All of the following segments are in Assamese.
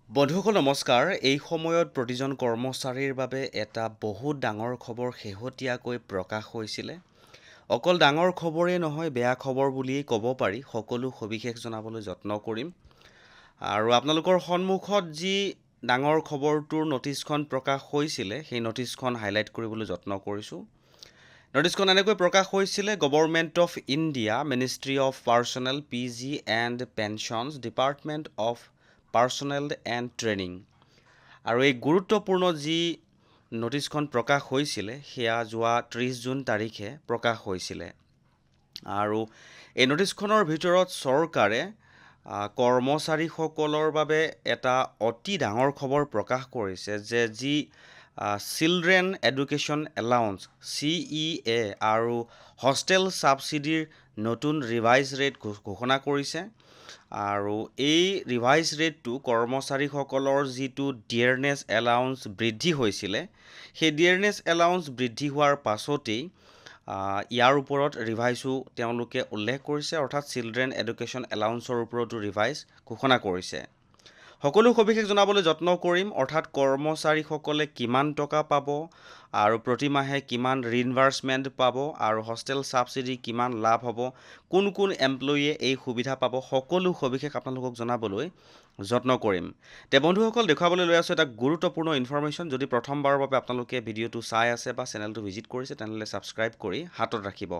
বন্ধুসকল নমস্কাৰ। এই সময়ত প্ৰতিজন কৰ্মচাৰীৰ বাবে এটা বহুত ডাঙৰ খবৰ শেহতীয়াকৈ প্ৰকাশ হৈছিলে। অকল ডাঙৰ খবৰেই নহয়, বেয়া খবৰ বুলিয়েই ক'ব পাৰি। সকলো সবিশেষ জনাবলৈ যত্ন কৰিম। আৰু আপোনালোকৰ সন্মুখত যি ডাঙৰ খবৰটোৰ নটিচখন প্ৰকাশ হৈছিলে, সেই নটিচখন হাইলাইট কৰিবলৈ যত্ন কৰিছোঁ। নটিচখন এনেকৈ প্ৰকাশ হৈছিলে: government of India, ministry of personnel, PG and pensions, department of personnel and training. আৰু এই গুৰুত্বপূৰ্ণ যি নটিচখন প্ৰকাশ হৈছিলে, সেয়া যোৱা 30 জুন তাৰিখে প্ৰকাশ হৈছিলে। আৰু এই নটিচখনৰ ভিতৰত চৰকাৰে কৰ্মচাৰীসকলৰ বাবে এটা অতি ডাঙৰ খবৰ প্ৰকাশ কৰিছে যে যি চিলড্ৰেন এডুকেশ্যন এলাউঞ্চ CEA আৰু হোষ্টেল ছাবচিডিৰ নতুন ৰিভাইজ ৰেট ঘোষণা কৰিছে। আৰু এই ৰিভাইজ ৰেটটো কৰ্মচাৰীসকলৰ যিটো ডিয়াৰনেছ এলাউঞ্চ বৃদ্ধি হৈছিলে, সেই ডিয়াৰনেছ এলাউঞ্চ বৃদ্ধি হোৱাৰ পাছতেই ইয়াৰ ওপৰত ৰিভাইজো তেওঁলোকে উল্লেখ কৰিছে, অৰ্থাৎ চিলড্ৰেন এডুকেশ্যন এলাউঞ্চৰ ওপৰতো ৰিভাইজ ঘোষণা কৰিছে। সকলো সবিশেষ জনাবলৈ যত্ন কৰিম, অৰ্থাৎ কৰ্মচাৰীসকলে কিমান টকা পাব আৰু প্ৰতিমাহে কিমান ৰিইনভাৰ্চমেণ্ট পাব আৰু হোষ্টেল ছাবচিডি কিমান লাভ হ'ব, কোন কোন এমপ্লয়ীয়ে এই সুবিধা পাব, সকলো সবিশেষ আপোনালোকক জনাবলৈ যত্ন কৰিম। বন্ধুসকল, দেখুৱাবলৈ লৈ আছোঁ এটা গুৰুত্বপূৰ্ণ ইনফৰমেশ্যন। যদি প্ৰথমবাৰৰ বাবে আপোনালোকে ভিডিঅ'টো চাই আছে বা চেনেলটো ভিজিট কৰিছে, তেনেহ'লে ছাবস্ক্ৰাইব কৰি হাতত ৰাখিব।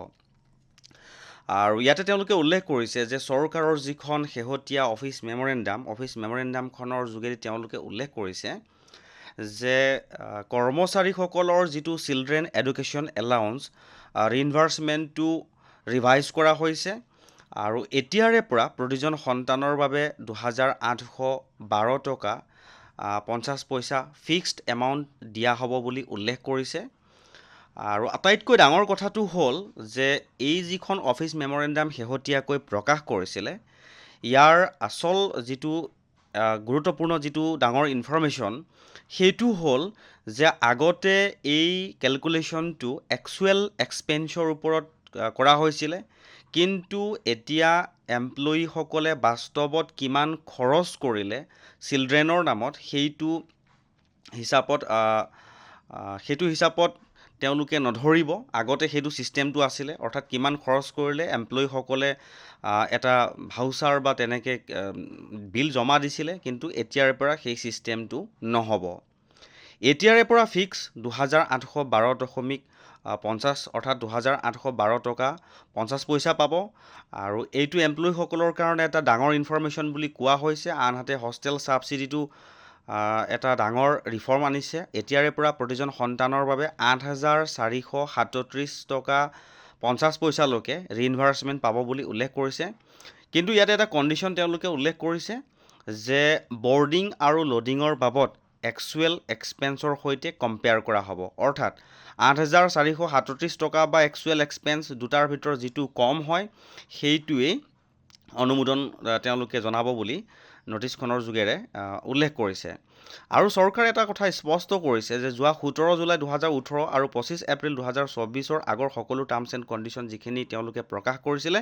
আৰু ইয়াতে তেওঁলোকে উল্লেখ কৰিছে যে চৰকাৰৰ যিখন শেহতীয়া অফিচ মেমৰেণ্ডামখনৰ যোগেদি তেওঁলোকে উল্লেখ কৰিছে যে কৰ্মচাৰীসকলৰ যিটো চিলড্ৰেন এডুকেশ্যন এলাউঞ্চ ৰিইনভাৰ্চমেণ্টটো ৰিভাইজ কৰা হৈছে। আৰু এতিয়াৰে পৰা প্ৰতিজন সন্তানৰ বাবে 2,812 টকা 50 পইচা ফিক্সড এমাউণ্ট দিয়া হ'ব বুলি উল্লেখ কৰিছে। আৰু আটাইতকৈ ডাঙৰ কথাটো হ'ল যে এই যিখন অফিচ মেমৰেণ্ডাম শেহতীয়াকৈ প্ৰকাশ কৰিছিলে, ইয়াৰ আচল যিটো গুৰুত্বপূৰ্ণ যিটো ডাঙৰ ইনফৰমেশ্যন, সেইটো হ'ল যে আগতে এই কেলকুলেশ্যনটো একচুৱেল এক্সপেন্সৰ ওপৰত কৰা হৈছিলে, কিন্তু এতিয়া এমপ্লয়ীসকলে বাস্তৱত কিমান খৰচ কৰিলে চিলড্ৰেনৰ নামত, সেইটো হিচাপত তেওঁলোকে নধৰিব। আগতে সেইটো ছিষ্টেমটো আছিলে, অৰ্থাৎ কিমান খৰচ কৰিলে এমপ্লয়ীসকলে এটা ভাউচাৰ বা তেনেকৈ বিল জমা দিছিলে, কিন্তু এতিয়াৰে পৰা সেই ছিষ্টেমটো নহ'ব। এতিয়াৰে পৰা ফিক্স 2,812.50 অৰ্থাৎ 2,812 টকা 50 পইচা পাব। আৰু এইটো এমপ্লয়ীসকলৰ কাৰণে এটা ডাঙৰ ইনফৰমেশ্যন বুলি কোৱা হৈছে। আনহাতে হোষ্টেল ছাবচিডিটো এটা ডাঙৰ ৰিফৰ্ম আনিছে। এতিয়াৰে পৰা প্ৰতিজন সন্তানৰ বাবে 8,437 টকা 50 পইচালৈকে ৰিইনভাৰ্চমেণ্ট পাব বুলি উল্লেখ কৰিছে। কিন্তু ইয়াতে এটা কণ্ডিশ্যন তেওঁলোকে উল্লেখ কৰিছে যে বৰ্ডিং আৰু লোডিঙৰ বাবদ একচুৱেল এক্সপেন্সৰ সৈতে কম্পেয়াৰ কৰা হ'ব। অৰ্থাৎ 8,437 টকা বা একচুৱেল এক্সপেন্স দুটাৰ ভিতৰত যিটো কম হয়, সেইটোৱেই অনুমোদন তেওঁলোকে জনাব বুলি নটিচখনৰ যোগেৰে উল্লেখ কৰিছে। আৰু চৰকাৰে এটা কথা স্পষ্ট কৰিছে যে যোৱা 17 জুলাই 2018 আৰু 25 এপ্ৰিল 2024 আগৰ সকলো টাৰ্মছ এণ্ড কণ্ডিশ্যন যিখিনি তেওঁলোকে প্ৰকাশ কৰিছিলে,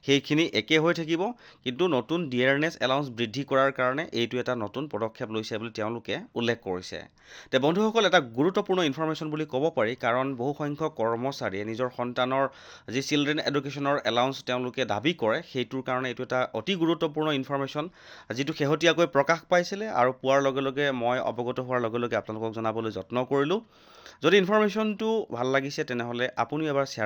সেইখিনি একে হৈ থাকিব। কিন্তু নতুন ডিয়াৰনেছ এলাউঞ্চ বৃদ্ধি কৰাৰ কাৰণে এইটো এটা নতুন পদক্ষেপ লৈছে বুলি তেওঁলোকে উল্লেখ কৰিছে। বন্ধুসকল, এটা গুৰুত্বপূৰ্ণ ইনফৰমেশ্যন বুলি ক'ব পাৰি, কাৰণ বহু সংখ্যক কৰ্মচাৰীয়ে নিজৰ সন্তানৰ যি চিলড্ৰেন এডুকেশ্যনৰ এলাউঞ্চ তেওঁলোকে দাবী কৰে, সেইটোৰ কাৰণে এইটো এটা অতি গুৰুত্বপূৰ্ণ ইনফৰমেশ্যন, যিটো শেহতীয়াকৈ প্ৰকাশ পাইছিলে আৰু পোৱাৰ লগে লগে মই অৱগত হোৱাৰ লগে লগে আপোনালোকক জনাবলৈ যত্ন কৰিলোঁ। যদি ইনফৰমেশ্যনটো ভাল লাগিছে, তেনেহ'লে আপুনিও এবাৰ শ্বেয়াৰ